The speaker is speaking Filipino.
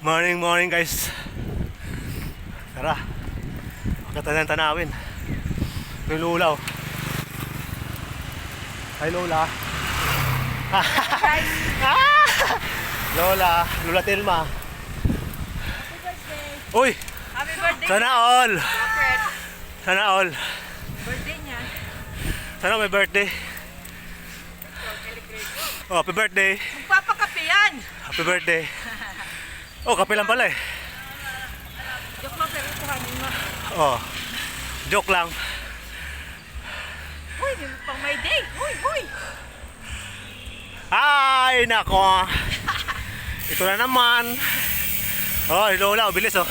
Morning, morning guys. Tara. Magkatanan tanawin. Yung Lola oh. Hi Lola. Lola, Lola Telma. Happy birthday. Uy, Happy birthday. sana all. Fred. Sana all. Birthday niya. Sana may birthday. Oh, happy birthday. Magpapakape yan. Happy birthday. Oh, kape lang pala eh. Joke lang pero kuhanin mo. Oh, joke lang. Uy, pang my day. Uy, uy. Ay, nako. Ito na naman. Oh, Lola, oh, bilis oh.